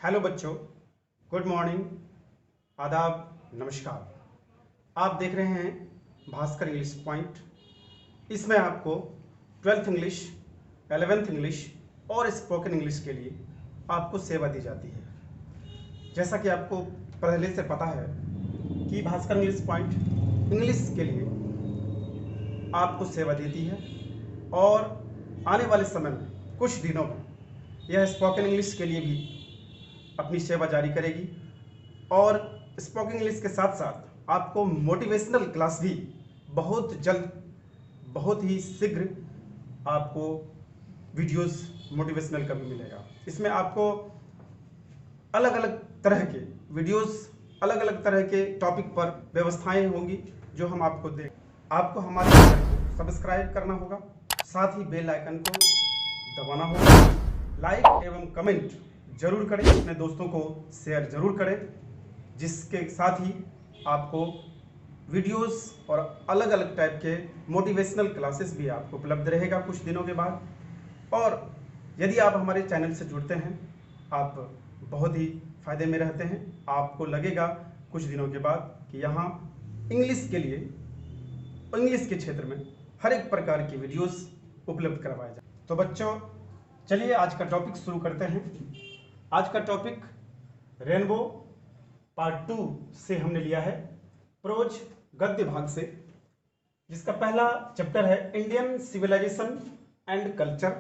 Hello बच्चों, good morning, आदाब, नमस्कार। आप देख रहे हैं भास्कर इंग्लिश पॉइंट। इसमें आपको 12th इंग्लिश, 11th इंग्लिश और स्पोकन इंग्लिश के लिए आपको सेवा दी जाती है। जैसा कि आपको पहले से पता है कि भास्कर इंग्लिश पॉइंट इंग्लिश के लिए आपको सेवा देती है और आने वाले समय में कुछ दिनों में यह स्पोकन इंग्लिश के लिए भी अपनी सेवा जारी करेगी और स्पोकन इंग्लिश के साथ साथ आपको मोटिवेशनल क्लास भी बहुत जल्द, बहुत ही शीघ्र आपको वीडियोस मोटिवेशनल का भी मिलेगा। इसमें आपको अलग अलग तरह के वीडियोस, अलग अलग तरह के टॉपिक पर व्यवस्थाएं होंगी जो हम आपको दें। आपको हमारे चैनल को सब्सक्राइब करना होगा, साथ ही बेल आइकन को दबाना होगा, लाइक एवं कमेंट जरूर करें, अपने दोस्तों को शेयर जरूर करें, जिसके साथ ही आपको वीडियोस और अलग अलग टाइप के मोटिवेशनल क्लासेस भी आपको उपलब्ध रहेगा कुछ दिनों के बाद। और यदि आप हमारे चैनल से जुड़ते हैं, आप बहुत ही फायदे में रहते हैं। आपको लगेगा कुछ दिनों के बाद कि यहाँ इंग्लिश के लिए, इंग्लिश के क्षेत्र में हर एक प्रकार की वीडियोस उपलब्ध करवाए जाए। तो बच्चों, चलिए आज का टॉपिक शुरू करते हैं। आज का टॉपिक रेनबो पार्ट 2 से हमने लिया है, प्रोज गद्य भाग से, जिसका पहला चैप्टर है इंडियन सिविलाइजेशन एंड कल्चर,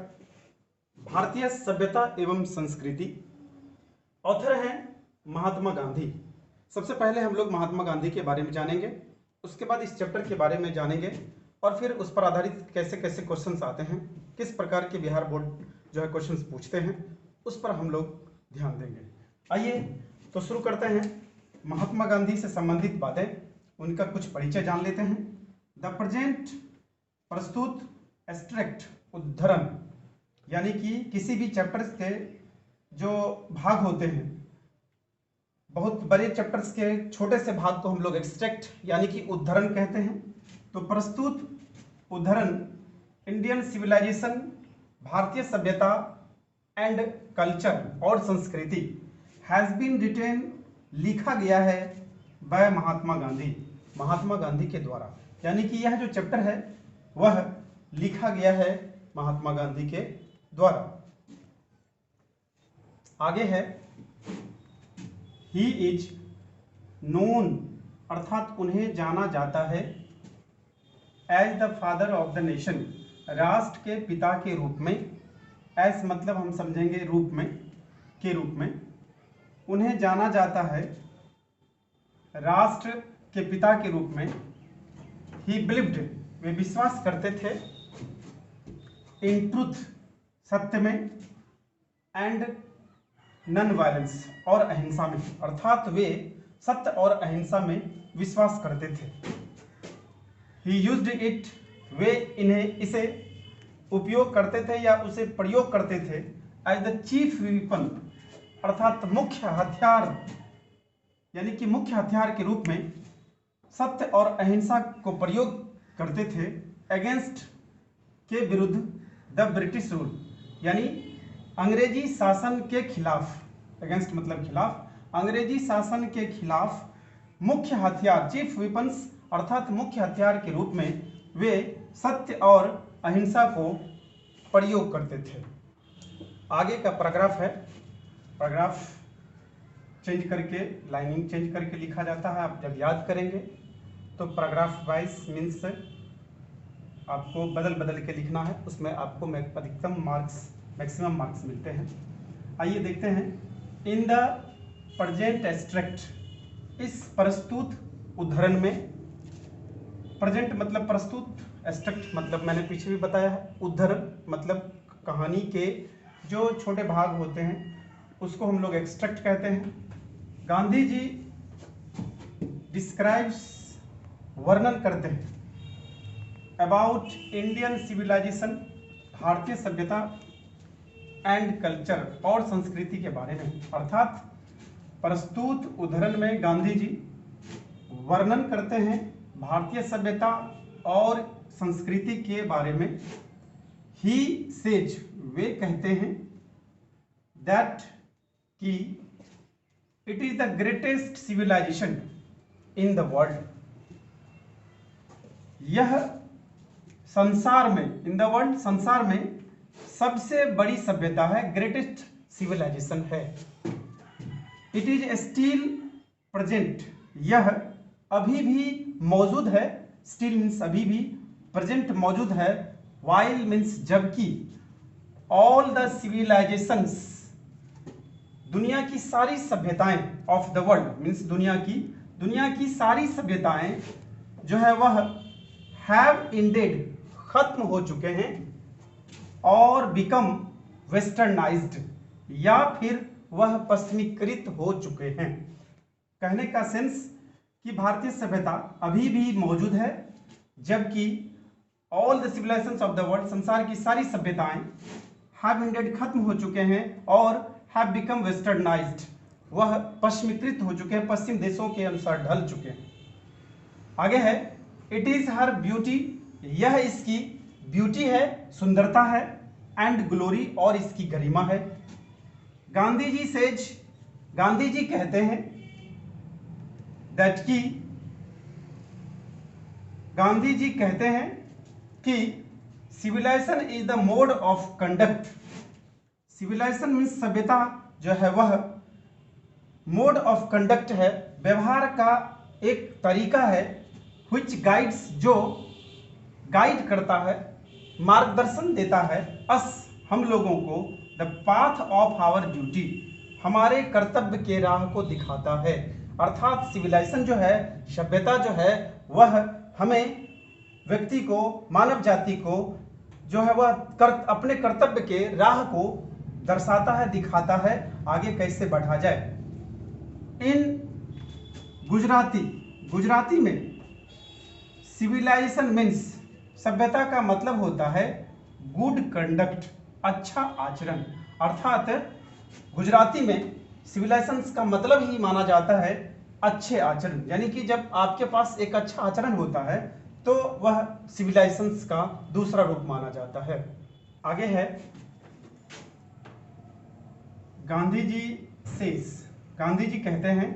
भारतीय सभ्यता एवं संस्कृति। ऑथर हैं महात्मा गांधी। सबसे पहले हम लोग महात्मा गांधी के बारे में जानेंगे, उसके बाद इस चैप्टर के बारे में जानेंगे और फिर उस पर आधारित कैसे कैसे क्वेश्चंस आते हैं, किस प्रकार के बिहार बोर्ड जो है क्वेश्चंस पूछते हैं, उस पर हम लोग ध्यान देंगे। आइए तो शुरू करते हैं। महात्मा गांधी से संबंधित बातें, उनका कुछ परिचय जान लेते हैं। द प्रेजेंट प्रस्तुत एक्सट्रैक्ट उद्धरण, यानी कि किसी भी चैप्टर्स के जो भाग होते हैं, बहुत बड़े चैप्टर्स के छोटे से भाग को हम लोग एक्सट्रैक्ट यानी कि उद्धरण कहते हैं। तो प्रस्तुत उद्धरण इंडियन सिविलाइजेशन, भारतीय सभ्यता एंड कल्चर और संस्कृति हैज बीन रिटेन, लिखा गया है बाय महात्मा गांधी, महात्मा गांधी के द्वारा। यानी कि यह जो चैप्टर है वह लिखा गया है महात्मा गांधी के द्वारा। आगे है ही इज नोन, अर्थात उन्हें जाना जाता है as the father of the nation, राष्ट्र के पिता के रूप में। एस मतलब हम समझेंगे रूप में, के रूप में उन्हें जाना जाता है राष्ट्र के पिता के रूप में। ही बिलीव्ड, वे विश्वास करते थे, इन ट्रूथ, सत्य में, एंड नॉन वायलेंस, और अहिंसा में, अर्थात वे सत्य और अहिंसा में विश्वास करते थे। ही यूज्ड इट, वे इसे उपयोग करते थे या उसे प्रयोग करते थे एज द चीफ वेपन, अर्थात मुख्य हथियार, यानी कि मुख्य हथियार के रूप में सत्य और अहिंसा को प्रयोग करते थे अगेंस्ट, के विरुद्ध, द ब्रिटिश रूल, यानी अंग्रेजी शासन के खिलाफ। अगेंस्ट मतलब खिलाफ, अंग्रेजी शासन के खिलाफ मुख्य हथियार, चीफ वेपन्स, अर्थात मुख्य हथियार के रूप में वे सत्य और अहिंसा को प्रयोग करते थे। आगे का पैराग्राफ है, पैराग्राफ चेंज करके, लाइनिंग चेंज करके लिखा जाता है। आप जब याद करेंगे तो पैराग्राफ वाइज मीन्स आपको बदल बदल के लिखना है, उसमें आपको अधिकतम मार्क्स, मैक्सिमम मार्क्स मिलते हैं। आइए देखते हैं। इन द प्रेजेंट एक्सट्रैक्ट, इस प्रस्तुत उद्धरण में, प्रेजेंट मतलब प्रस्तुत, एक्सट्रैक्ट मतलब मैंने पीछे भी बताया है, उद्धरण मतलब कहानी के जो छोटे भाग होते हैं उसको हम लोग एक्सट्रैक्ट कहते हैं। गांधी जी डिस्क्राइब्स, वर्णन करते हैं, अबाउट इंडियन सिविलाइजेशन, भारतीय सभ्यता, एंड कल्चर, और संस्कृति के बारे में। अर्थात प्रस्तुत उद्धरण में गांधी जी वर्णन करते हैं भारतीय सभ्यता और संस्कृति के बारे में। ही सेज, वे कहते हैं, दैट, कि it is the greatest civilisation in the world. यह संसार में, इन द वर्ल्ड, संसार में सबसे बड़ी सभ्यता है, ग्रेटेस्ट सिविलाइजेशन है। इट इज स्टिल प्रेजेंट, यह अभी भी मौजूद है, स्टिल मीन्स अभी भी, प्रेजेंट मौजूद है, वाइल मीन्स जबकि, ऑल द सिविलाइजेशंस, दुनिया की सारी सभ्यताएं, ऑफ द वर्ल्ड मीन्स दुनिया की सारी सभ्यताएं जो है वह हैव इंडेड, खत्म हो चुके हैं, और बिकम वेस्टर्नाइज्ड, या फिर वह पश्चिमीकृत हो चुके हैं। कहने का सेंस कि भारतीय सभ्यता अभी भी मौजूद है, जबकि all the civilisations of the world, संसार की सारी सभ्यताएं हैव इंडेड, खत्म हो चुके हैं, और हैव बिकम वेस्टर्नाइज्ड, वह पश्चिमीकृत हो चुके हैं, पश्चिम देशों के अनुसार ढल चुके हैं। आगे है, इट इज हर ब्यूटी, यह इसकी ब्यूटी है, सुंदरता है, एंड ग्लोरी, और इसकी गरिमा है। गांधी जी सेज, गांधी जी कहते हैं दैट की, गांधी जी कहते हैं कि civilisation is the mode of conduct, civilisation means सभ्यता जो है वह मोड ऑफ कंडक्ट है, व्यवहार का एक तरीका है, व्हिच गाइड्स, जो गाइड करता है, मार्गदर्शन देता है, अस, हम लोगों को, the path of our duty, हमारे कर्तव्य के राह को दिखाता है। अर्थात सिविलाइजेशन जो है, सभ्यता जो है, वह हमें, व्यक्ति को, मानव जाति को जो है वह अपने कर्तव्य के राह को दर्शाता है, दिखाता है, आगे कैसे बढ़ा जाए। इन गुजराती में सिविलाइजेशन मीन्स, सभ्यता का मतलब होता है गुड कंडक्ट, अच्छा आचरण। अर्थात गुजराती में सिविलाइजेशन का मतलब ही माना जाता है अच्छे आचरण, यानी कि जब आपके पास एक अच्छा आचरण होता है तो वह सिविलाइजेशन का दूसरा रूप माना जाता है। आगे है, गांधी जी सेज, गांधी जी कहते हैं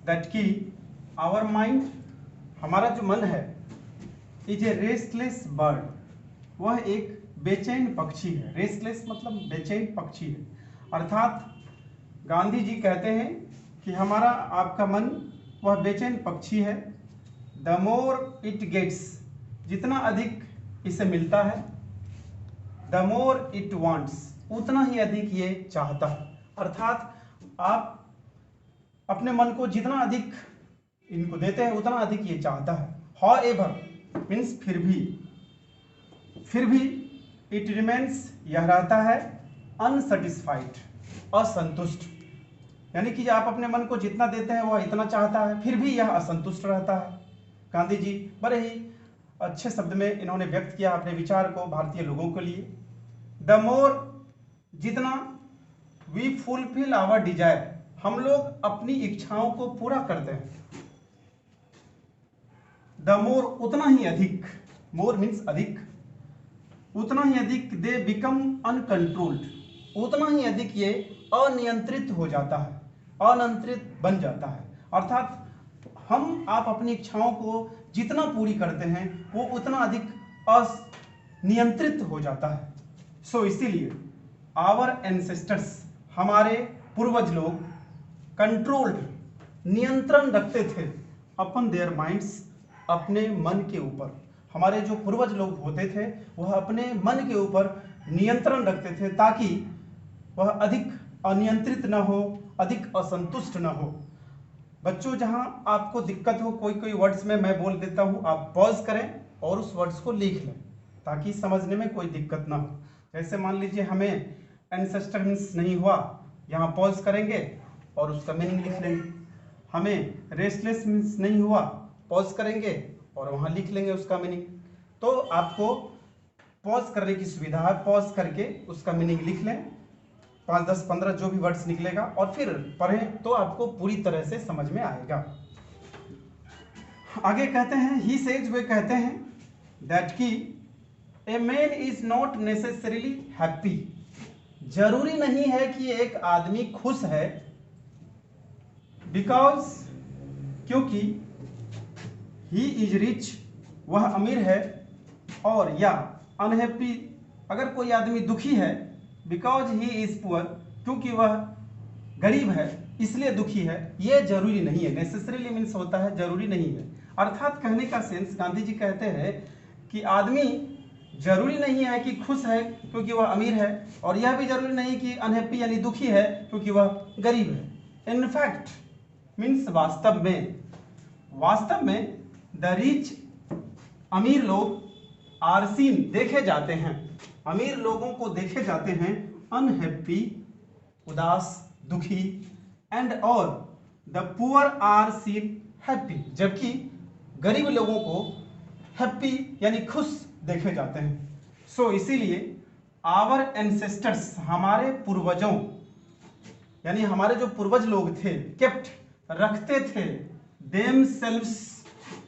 दैट की आवर माइंड, हमारा जो मन है, इज ए रेस्टलेस बर्ड, वह एक बेचैन पक्षी है। रेस्टलेस मतलब बेचैन पक्षी है। अर्थात गांधी जी कहते हैं कि हमारा, आपका मन वह बेचैन पक्षी है। द मोर इट गेट्स, जितना अधिक इसे मिलता है, द मोर इट वांट्स, उतना ही अधिक ये चाहता है। अर्थात आप अपने मन को जितना अधिक इनको देते हैं उतना अधिक ये चाहता है। हाउएवर मीन्स फिर भी, इट रिमेन्स, यह रहता है, अनसेटिस्फाइड, असंतुष्ट, यानी कि आप अपने मन को जितना देते हैं वह इतना चाहता है, फिर भी यह असंतुष्ट रहता है। गांधी जी बड़े ही अच्छे शब्द में इन्होंने व्यक्त किया अपने विचार को भारतीय लोगों के लिए। द मोर, जितना, वी फुलफिल आवर डिजायर, हम लोग अपनी इच्छाओं को पूरा करते हैं, द मोर, उतना ही अधिक, मोर मीन्स अधिक, उतना ही अधिक, दे बिकम अनकंट्रोल्ड, उतना ही अधिक ये अनियंत्रित हो जाता है, अनियंत्रित बन जाता है। अर्थात आप अपनी इच्छाओं को जितना पूरी करते हैं वो उतना अधिक अनियंत्रित हो जाता है। सो इसीलिए आवर एंसेस्टर्स, हमारे पूर्वज लोग, कंट्रोल्ड, नियंत्रण रखते थे, अपन देयर माइंड्स, अपने मन के ऊपर। हमारे जो पूर्वज लोग होते थे वह अपने मन के ऊपर नियंत्रण रखते थे ताकि वह अधिक अनियंत्रित न हो, अधिक असंतुष्ट न हो। बच्चों, जहां आपको दिक्कत हो, कोई वर्ड्स में मैं बोल देता हूं, आप पॉज करें और उस वर्ड्स को लिख लें ताकि समझने में कोई दिक्कत ना हो। जैसे मान लीजिए हमें एंसेस्टर मीन्स नहीं हुआ, यहाँ पॉज करेंगे और उसका मीनिंग लिख लेंगे। हमें रेस्टलेस मीन्स नहीं हुआ, पॉज करेंगे और वहाँ लिख लेंगे उसका मीनिंग। तो आपको पॉज करने की सुविधा है, पॉज करके उसका मीनिंग लिख लें, 5, 10, 15 जो भी वर्ड्स निकलेगा, और फिर पढ़ें तो आपको पूरी तरह से समझ में आएगा। आगे कहते हैं, ही सेज, वे कहते हैं दैट की a man is not necessarily happy, जरूरी नहीं है कि एक आदमी खुश है बिकॉज क्योंकि ही इज रिच वह अमीर है, और या अनहैप्पी अगर कोई आदमी दुखी है, बिकॉज ही इज पुअर क्योंकि वह गरीब है इसलिए दुखी है, ये जरूरी नहीं है। नेसेसरीली मीन्स होता है जरूरी नहीं है। अर्थात कहने का सेंस, गांधी जी कहते हैं कि आदमी जरूरी नहीं है कि खुश है क्योंकि वह अमीर है, और यह भी जरूरी नहीं कि अनहैप्पी यानी दुखी है क्योंकि वह गरीब है। इनफैक्ट मीन्स वास्तव में द रिच अमीर लोग आर सीन देखे जाते हैं, अमीर लोगों को देखे जाते हैं अनहैप्पी उदास दुखी, एंड और the poor are seen happy जबकि गरीब लोगों को हैप्पी यानी खुश देखे जाते हैं। सो इसीलिए आवर एंसेस्टर्स हमारे पूर्वजों यानी हमारे जो पूर्वज लोग थे, केप्ट रखते थे देम सेल्व्स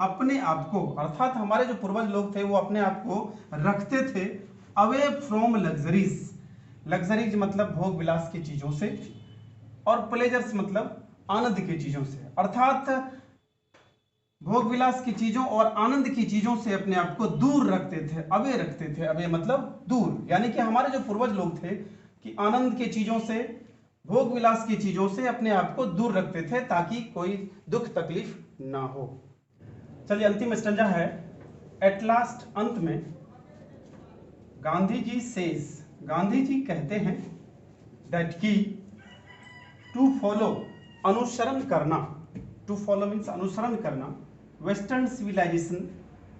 अपने आप को, अर्थात हमारे जो पूर्वज लोग थे वो अपने आप को रखते थे अवे फ्रॉम लग्जरीज, लग्जरीज मतलब भोग विलास की चीजों से, और प्लेजर्स मतलब आनंद की चीजों से, अर्थात भोग विलास की चीजों और आनंद की चीजों से अपने आप को दूर रखते थे, अवे रखते थे। अवे मतलब दूर, यानी कि हमारे जो पूर्वज लोग थे कि आनंद की चीजों से भोग विलास की चीजों से अपने आप को दूर रखते थे ताकि कोई दुख तकलीफ ना हो। चलिए अंतिम स्टंजा है एट लास्ट, अंत में गांधी जी सेज, गांधी जी कहते हैं दैट की टू फॉलो अनुसरण करना, टू फॉलो मीन्स अनुसरण करना, वेस्टर्न सिविलाइजेशन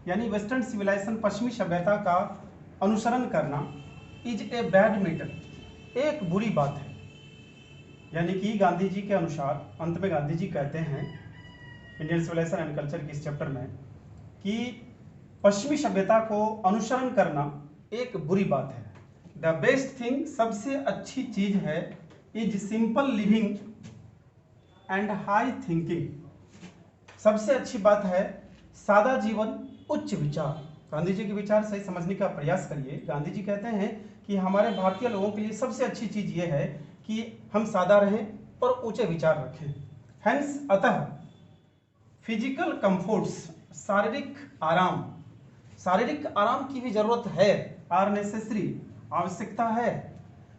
यानी वेस्टर्न सिविलाइजेशन पश्चिमी सभ्यता का अनुसरण करना इज ए बैड मैटर, एक बुरी बात है। यानी कि गांधी जी के अनुसार अंत में गांधी जी कहते हैं इंडियन सिविलाइजेशन एंड कल्चर के इस चैप्टर में कि पश्चिमी सभ्यता को अनुसरण करना एक बुरी बात है। द बेस्ट थिंग सबसे अच्छी चीज है is simple living and high thinking, सबसे अच्छी बात है सादा जीवन उच्च विचार। गांधी जी के विचार सही समझने का प्रयास करिए। गांधी जी कहते हैं कि हमारे भारतीय लोगों के लिए सबसे अच्छी चीज यह है कि हम सादा रहें और ऊंचे विचार रखें। हेंस अतः फिजिकल कंफर्ट्स, शारीरिक आराम, शारीरिक आराम की भी जरूरत है, आर नेसेसरी आवश्यकता है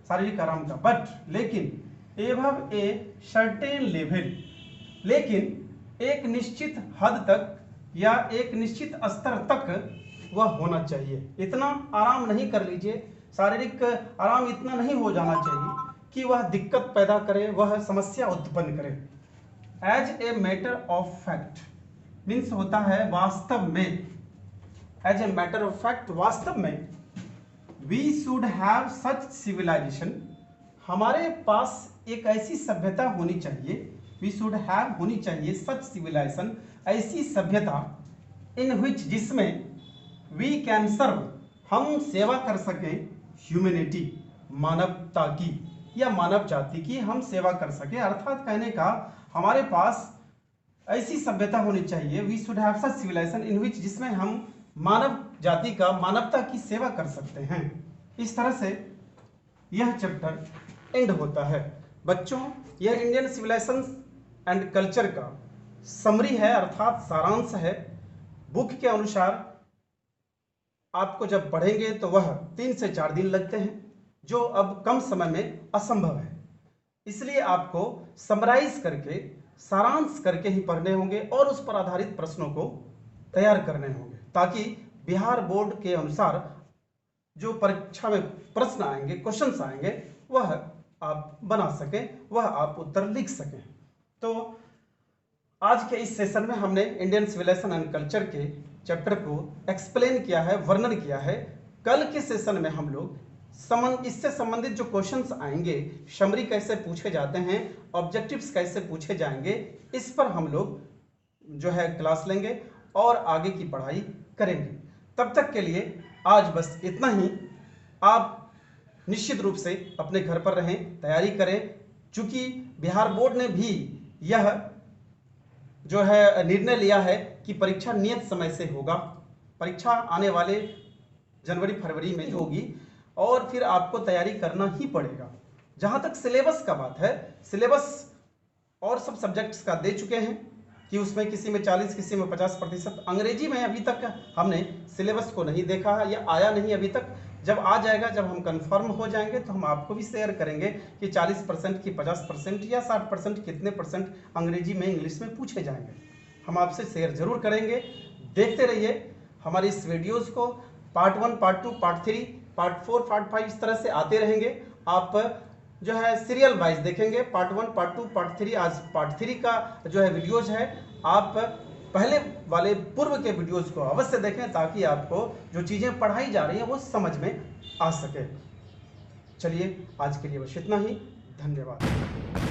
शारीरिक आराम का, बट लेकिन एवं ए सर्टेन लेवल, लेकिन एक निश्चित हद तक या एक निश्चित स्तर तक वह होना चाहिए। इतना आराम नहीं कर लीजिए, शारीरिक आराम इतना नहीं हो जाना चाहिए कि वह दिक्कत पैदा करे, वह समस्या उत्पन्न करे। As a matter of fact means होता है वास्तव में, as a matter of fact वास्तव में, we should have such civilisation, हमारे पास एक ऐसी सभ्यता होनी चाहिए, वी शुड हैव होनी चाहिए सच सिविलाइजेशन, ऐसी सभ्यता इन विच जिसमें वी कैन सर्व, हम सेवा कर सकें, ह्यूमैनिटी मानवता की या मानव जाति की हम सेवा कर सके। अर्थात कहने का हमारे पास ऐसी सभ्यता होनी चाहिए, we should have such civilization in which जिसमें हम मानव जाति का, मानवता की सेवा कर सकते हैं। इस तरह से यह चैप्टर एंड होता है। बच्चों यह इंडियन सिविलाइजेशन एंड कल्चर का समरी है, अर्थात सारांश है। बुक के अनुसार आपको जब पढ़ेंगे तो वह 3 से 4 दिन लगते हैं, जो अब कम समय में असंभव है। इसलिए आपको समराइज करके, सारांश करके ही पढ़ने होंगे और उस पर आधारित प्रश्नों को तैयार करने होंगे, ताकि बिहार बोर्ड के अनुसार जो परीक्षा में प्रश्न आएंगे, क्वेश्चंस आएंगे, वह आप बना सकें, वह आप उत्तर लिख सकें। तो आज के इस सेशन में हमने इंडियन सिविलाइजेशन एंड कल्चर के चैप्टर को एक्सप्लेन किया है, वर्णन किया है। कल के सेशन में हम लोग इससे संबंधित जो क्वेश्चंस आएंगे, समरी कैसे पूछे जाते हैं, ऑब्जेक्टिव्स कैसे पूछे जाएंगे, इस पर हम लोग जो है क्लास लेंगे और आगे की पढ़ाई करेंगे। तब तक के लिए आज बस इतना ही। आप निश्चित रूप से अपने घर पर रहें, तैयारी करें, चूंकि बिहार बोर्ड ने भी यह जो है निर्णय लिया है कि परीक्षा नियत समय से होगा। परीक्षा आने वाले जनवरी फरवरी में होगी और फिर आपको तैयारी करना ही पड़ेगा। जहां तक सिलेबस का बात है, सिलेबस और सब सब्जेक्ट्स का दे चुके हैं कि उसमें किसी में 40, किसी में 50%। अंग्रेजी में अभी तक हमने सिलेबस को नहीं देखा है या आया नहीं अभी तक। जब आ जाएगा, जब हम कंफर्म हो जाएंगे तो हम आपको भी शेयर करेंगे कि 40% की 50% या 60% कितने परसेंट अंग्रेजी में इंग्लिश में पूछे जाएंगे। हम आपसे शेयर जरूर करेंगे। देखते रहिए हमारी इस वीडियोज़ को। Part 1, part 2, part 3, part 4, part 5 इस तरह से आते रहेंगे। आप जो है सीरियल वाइज देखेंगे, पार्ट 1, पार्ट 2, पार्ट 3। आज पार्ट 3 का जो है वीडियोज है, आप पहले वाले पूर्व के वीडियोज को अवश्य देखें ताकि आपको जो चीज़ें पढ़ाई जा रही हैं वो समझ में आ सके। चलिए आज के लिए बस इतना ही। धन्यवाद।